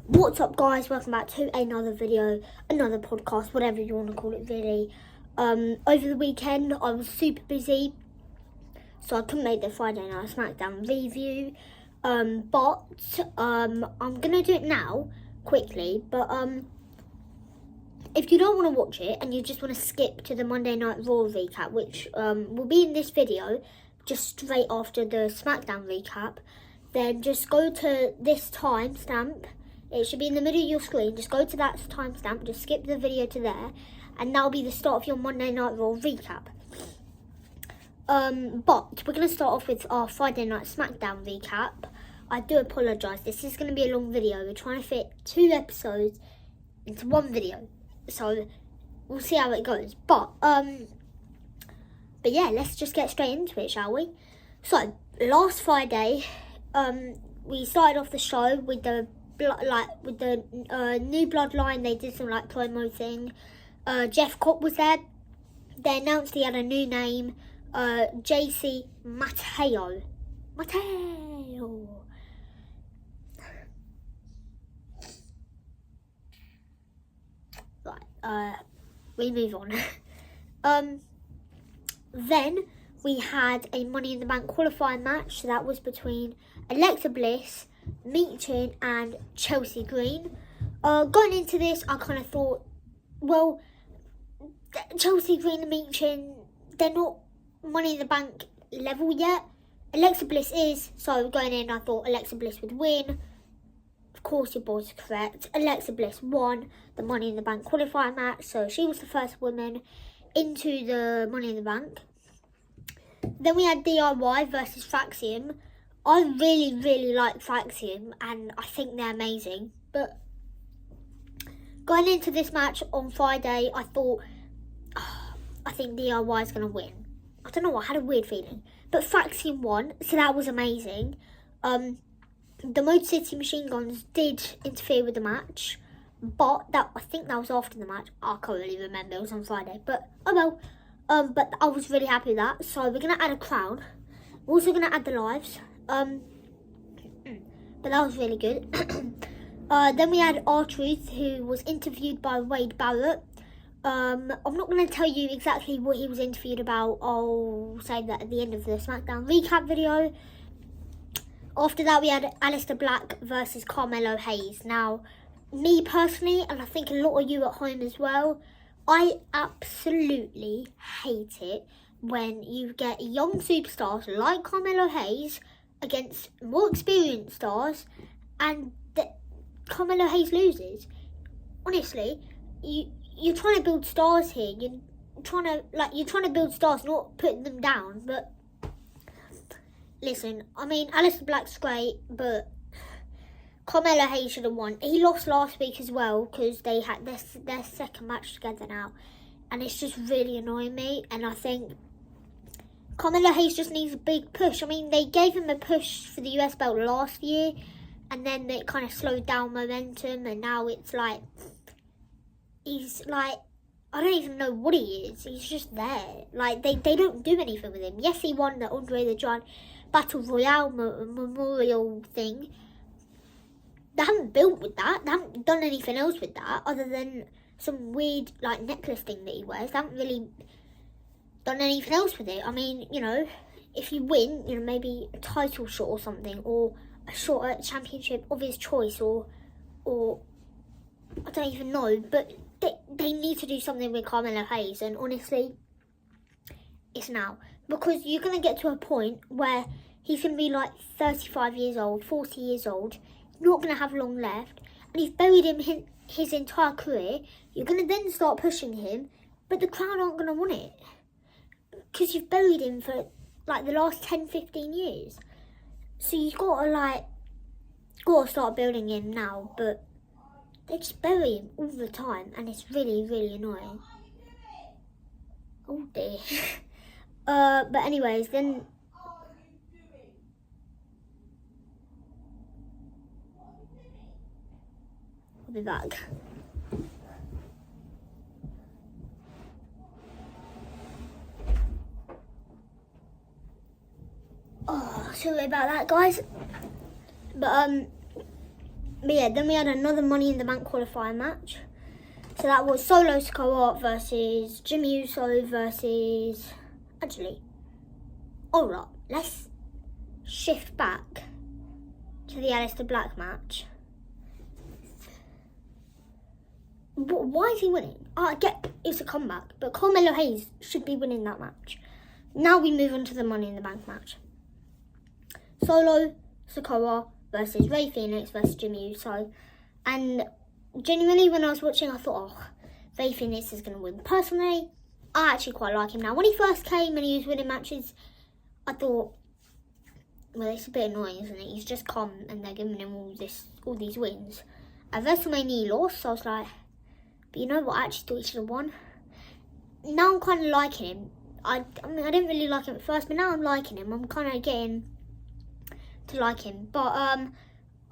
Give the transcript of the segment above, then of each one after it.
What's up, guys? Welcome back to another video, another podcast, whatever you want to call it, really. Over the weekend, I was super busy, so I couldn't make the Friday Night SmackDown review. But I'm gonna do it now, quickly. But if you don't want to watch it and you just want to skip to the Monday Night Raw recap, which will be in this video, just straight after the SmackDown recap, then just go to this timestamp. It should be in the middle of your screen. Just go to that timestamp, just skip the video to there, and that'll be the start of your Monday Night Raw recap. But we're going to start off with our Friday Night SmackDown recap. I do apologise, this is going to be a long video. We're trying to fit 2 episodes into one video, so we'll see how it goes. But yeah, let's just get straight into it, shall we? So, last Friday, we started off the show with the new Bloodline. They did some promo thing. Jeff Cobb was there. They announced he had a new name, JC Mateo. Right, we move on. Then we had a Money in the Bank qualifying match. So that was between Alexa Bliss, Meechin and Chelsea Green. Going into this, I kind of thought, well, Chelsea Green and Meechin, they're not Money in the Bank level yet. Alexa Bliss is, so going in, I thought Alexa Bliss would win. Of course, your boys are correct. Alexa Bliss won the Money in the Bank qualifying match, so she was the first woman into the Money in the Bank. Then we had DIY versus Fraxiom. I really like Fraxiom, and I think they're amazing. But going into this match on Friday, I thought, I think DIY is going to win. I don't know, I had a weird feeling. But Fraxiom won, so that was amazing. The Motor City Machine Guns did interfere with the match, but I think that was after the match. I can't really remember, it was on Friday. But, oh well. But I was really happy with that. So we're going to add a crown. We're also going to add the lives. But that was really good. Then we had R-Truth, who was interviewed by Wade Barrett. I'm not going to tell you exactly what he was interviewed about. I'll say that at the end of the SmackDown recap video. After that, we had Aleister Black versus Carmelo Hayes. Now, me personally, and I think a lot of you at home as well, I absolutely hate it when you get young superstars like Carmelo Hayes against more experienced stars and Carmelo Hayes loses. Honestly, you're trying to build stars here. You're trying to build stars, not putting them down. But listen, I mean, Aleister Black's great, but Carmelo Hayes should have won. He lost last week as well because they had their second match together now, and it's just really annoying me. And I think Carmelo Hayes just needs a big push. I mean, they gave him a push for the US belt last year, and then it kind of slowed down momentum, and now it's he's I don't even know what he is. He's just there. They don't do anything with him. Yes, he won the Andre the Giant Battle Royale memorial thing. They haven't built with that. They haven't done anything else with that other than some weird necklace thing that he wears. They haven't really done anything else with it. I mean, if you win, maybe a title shot or something, or a shot at championship of his choice, or I don't even know. But they need to do something with Carmelo Hayes, and honestly, it's now. Because you're going to get to a point where he's going to be 35 years old, 40 years old, not going to have long left, and you've buried him his entire career. You're going to then start pushing him, but the crowd aren't going to want it because you've buried him for the last 10-15 years. So you've got to start building him now, but they just bury him all the time, and it's really annoying. Oh dear. But anyways, then I'll be back. Sorry about that, guys. But But yeah, then we had another Money in the Bank qualifying match. So that was Solo Sikoa versus Jey Uso versus... Actually, alright, let's shift back to the Aleister Black match. Why is he winning? I get it's a comeback, but Carmelo Hayes should be winning that match. Now we move on to the Money in the Bank match. Solo Sikoa versus Rey Fénix versus Jey Uso. And genuinely, when I was watching, I thought, oh, Rey Fénix is going to win. Personally, I actually quite like him now. When he first came and he was winning matches, I thought, well, it's a bit annoying, isn't it? He's just come and they're giving him all these wins. At WrestleMania, he lost, so I was like, but you know what? I actually thought he should have won. Now I'm kind of liking him. I mean, I didn't really like him at first, but now I'm liking him. I'm kind of getting to like him. But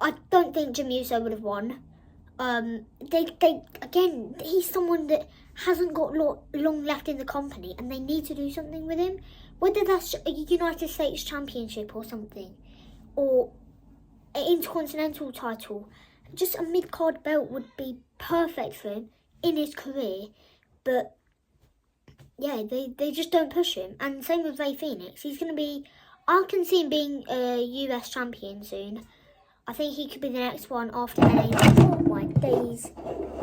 I don't think Jey Uso would have won. Again, he's someone that hasn't got long left in the company, and they need to do something with him. Whether that's a United States Championship or something, or an Intercontinental title, just a mid-card belt would be perfect for him in his career. But yeah, they just don't push him. And same with Rey Fénix. He's going to be... I can see him being a US champion soon. I think he could be the next one after LA. Oh my days.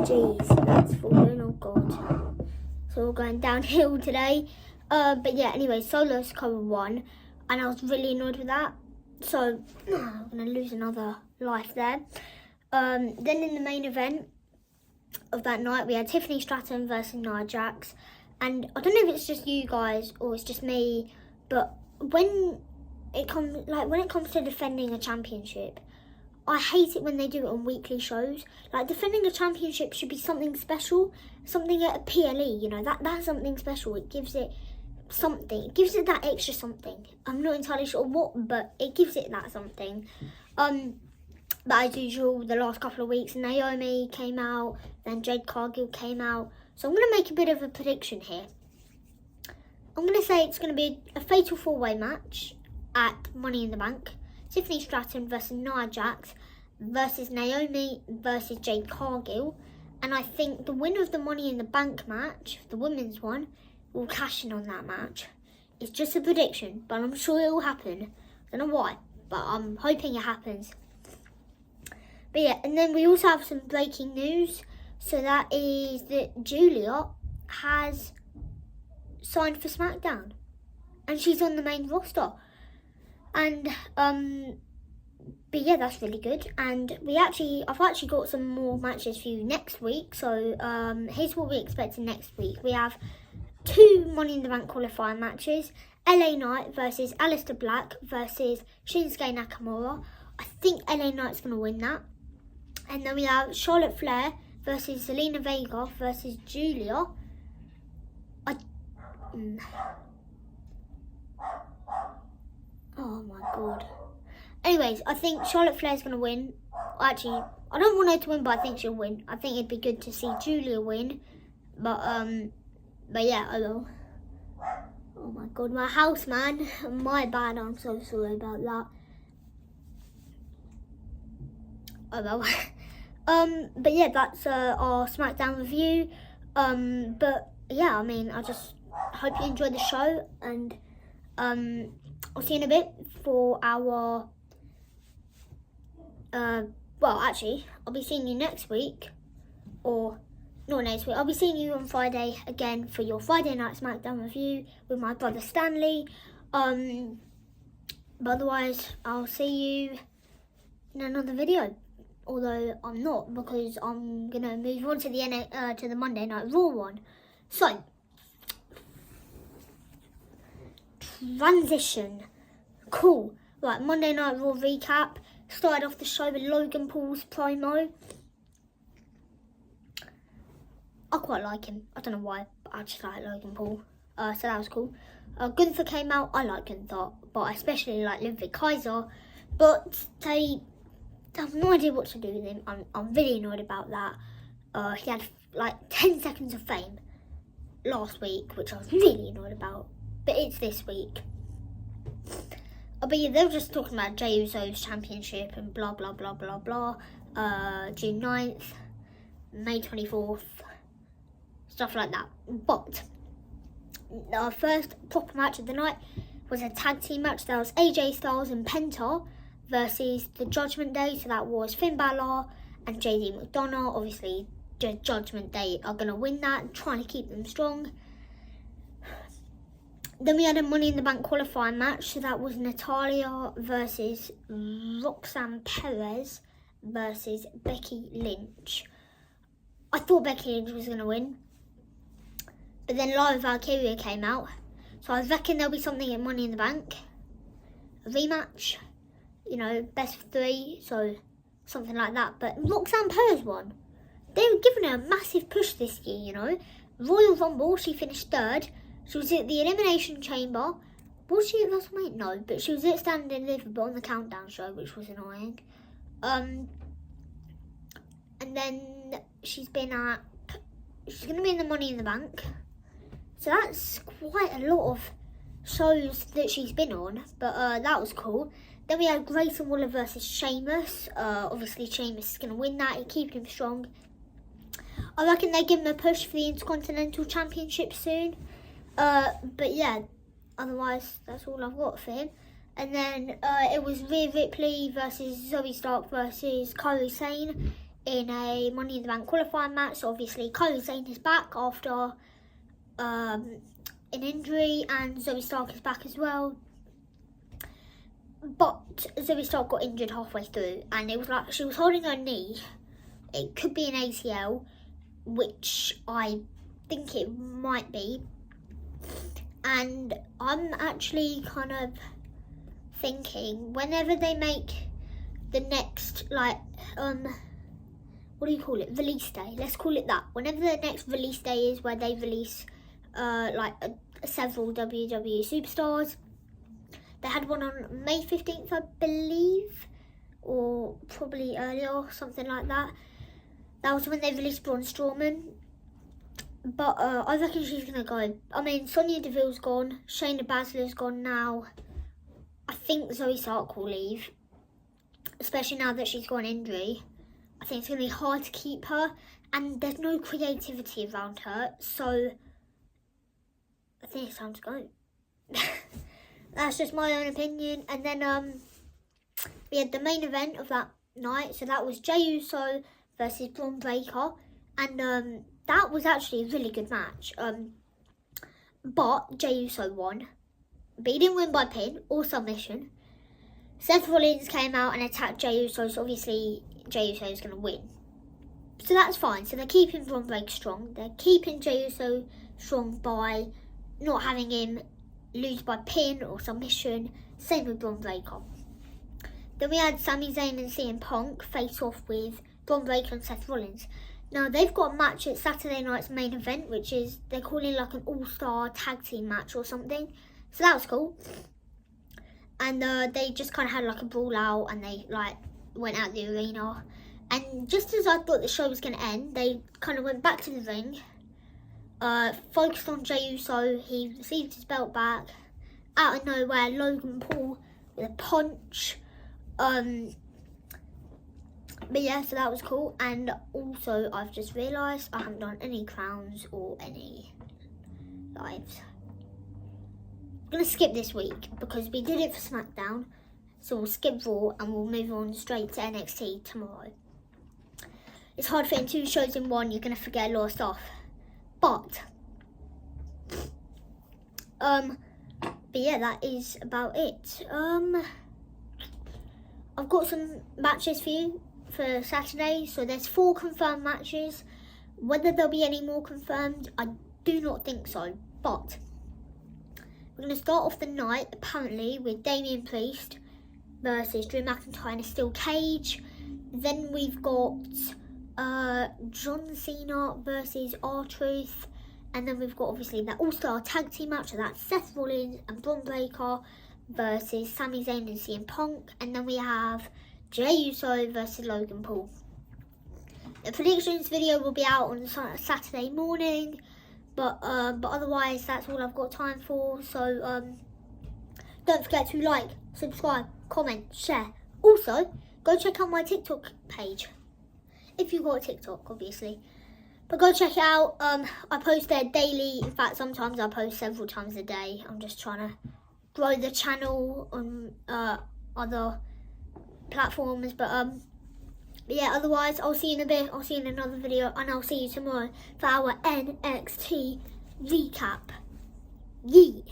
Jeez, that's falling. Oh god. So we're going downhill today. But yeah, anyway, Solo Sikoa won. And I was really annoyed with that. So, I'm going to lose another life there. Then in the main event of that night, we had Tiffany Stratton versus Nia Jax. And I don't know if it's just you guys or it's just me, but when it comes to defending a championship, I hate it when they do it on weekly shows. Like, defending a championship should be something special, something at a PLE, you know, that's something special. It gives it something, it gives it that extra something. I'm not entirely sure what, but it gives it that something. But as usual, the last couple of weeks, Naomi came out, then Jade Cargill came out. So I'm going to make a bit of a prediction here. I'm going to say it's going to be a fatal four-way match at Money in the Bank. Tiffany Stratton versus Nia Jax versus Naomi versus Jade Cargill. And I think the winner of the Money in the Bank match, the women's one, will cash in on that match. It's just a prediction, but I'm sure it will happen. I don't know why, but I'm hoping it happens. But yeah, and then we also have some breaking news. So that is that Giulia has signed for SmackDown. And she's on the main roster. And, but yeah, that's really good. And I've actually got some more matches for you next week. So, here's what we're expecting next week. We have 2 Money in the Bank qualifying matches. LA Knight versus Aleister Black versus Shinsuke Nakamura. I think LA Knight's going to win that. And then we have Charlotte Flair versus Zelina Vega versus Giulia. Oh my god. Anyways, I think Charlotte Flair's going to win. Actually, I don't want her to win, but I think she'll win. I think it'd be good to see Giulia win. But yeah, I will. Oh my god, my house, man. My bad, I'm so sorry about that. Oh well. But yeah, that's our SmackDown review. But yeah, I mean, I just hope you enjoyed the show, and I'll see you in a bit for our well, actually, I'll be seeing you next week, or not next week. I'll be seeing you on Friday again for your Friday night SmackDown review with my brother Stanley. But otherwise, I'll see you in another video. Although I'm not, because I'm gonna move on to the Monday Night Raw one. So, transition. Cool. Right, Monday Night Raw recap. Started off the show with Logan Paul's promo. I quite like him. I don't know why, but I just like Logan Paul. So that was cool. Gunther came out. I like Gunther, but I especially like Ludwig Kaiser. But I have no idea what to do with him. I'm really annoyed about that. He had like 10 seconds of fame last week, which I was really annoyed about. But it's this week. But yeah, they were just talking about Jey Uso's championship and blah, blah, blah, blah, blah. June 9th, May 24th, stuff like that. But our first proper match of the night was a tag team match. That was AJ Styles and Penta versus the Judgment Day. So that was Finn Balor and JD McDonough. Obviously, the Judgment Day are going to win that, trying to keep them strong. Then we had a Money in the Bank qualifying match. So that was Natalya versus Roxanne Perez versus Becky Lynch. I thought Becky Lynch was going to win, but then Lyra Valkyria came out. So I reckon there'll be something at Money in the Bank. A rematch, you know, best of 3, so something like that. But Roxanne Perez won. They were giving her a massive push this year, you know. Royal Rumble, she finished 3rd. She was at the Elimination Chamber. Was she at WrestleMania? No, but she was at Stand and Deliver on the Countdown show, which was annoying. And then she's going to be in the Money in the Bank. So that's quite a lot of shows that she's been on, but that was cool. Then we had Grayson Waller versus Sheamus. Obviously, Sheamus is going to win that. He keeps him strong. I reckon they give him a push for the Intercontinental Championship soon. But yeah, otherwise, that's all I've got for him. And then it was Rhea Ripley versus Zoe Stark versus Kairi Sane in a Money in the Bank qualifying match. So obviously, Kairi Sane is back after an injury, and Zoe Stark is back as well. But Zoe Stark got injured halfway through, and it was like she was holding her knee. It could be an ACL, which I think it might be. And I'm actually kind of thinking, whenever they make the next, like, what do you call it? Release day. Let's call it that. Whenever the next release day is, where they release, several WWE superstars. They had one on May 15th, I believe, or probably earlier, something like that. That was when they released Braun Strowman. But I reckon she's going to go. I mean, Sonya Deville's gone. Shayna Baszler's gone now. I think Zoe Stark will leave, especially now that she's got an injury. I think it's going to be hard to keep her, and there's no creativity around her, so I think it's time to go. That's just my own opinion. And then we had the main event of that night, so that was Jey Uso versus Bron Breakker, and that was actually a really good match. But Jey Uso won, but he didn't win by pin or submission. Seth Rollins came out and attacked Jey Uso, so obviously Jey Uso is going to win. So that's fine. So they're keeping Bron Breakker strong. They're keeping Jey Uso strong by not having him lose by pin or submission. Same with Bron Breakker. Then we had Sami Zayn and CM Punk face off with Bron Breakker and Seth Rollins. Now, they've got a match at Saturday night's main event, which is, they're calling like an all-star tag team match or something. So that was cool. And they just kind of had like a brawl out, and they like went out the arena. And just as I thought the show was going to end, they kind of went back to the ring. Focused on Jey Uso. He received his belt back. Out of nowhere, Logan Paul with a punch. But yeah, so that was cool. And also, I've just realised I haven't done any crowns or any lives. I'm going to skip this week because we did it for SmackDown. So we'll skip Raw and we'll move on straight to NXT tomorrow. It's hard fitting 2 shows in one. You're going to forget a lot of stuff. But yeah, that is about it. I've got some matches for you for Saturday. So there's 4 confirmed matches. Whether there'll be any more confirmed, I do not think so. But we're going to start off the night, apparently, with Damian Priest versus Drew McIntyre in a steel cage. Then we've got John Cena versus R-Truth. And then we've got, obviously, that all-star tag team match. So that's Seth Rollins and Bron Breakker versus Sami Zayn and CM Punk. And then we have Jey Uso versus Logan Paul. The predictions video will be out on Saturday morning. But otherwise, that's all I've got time for. So don't forget to like, subscribe, comment, share. Also, go check out my TikTok page. if you've got a TikTok, obviously. But go check it out. I post there daily. In fact, sometimes I post several times a day. I'm just trying to grow the channel on other platforms. But yeah, otherwise, I'll see you in a bit. I'll see you in another video. And I'll see you tomorrow for our NXT recap. Yee!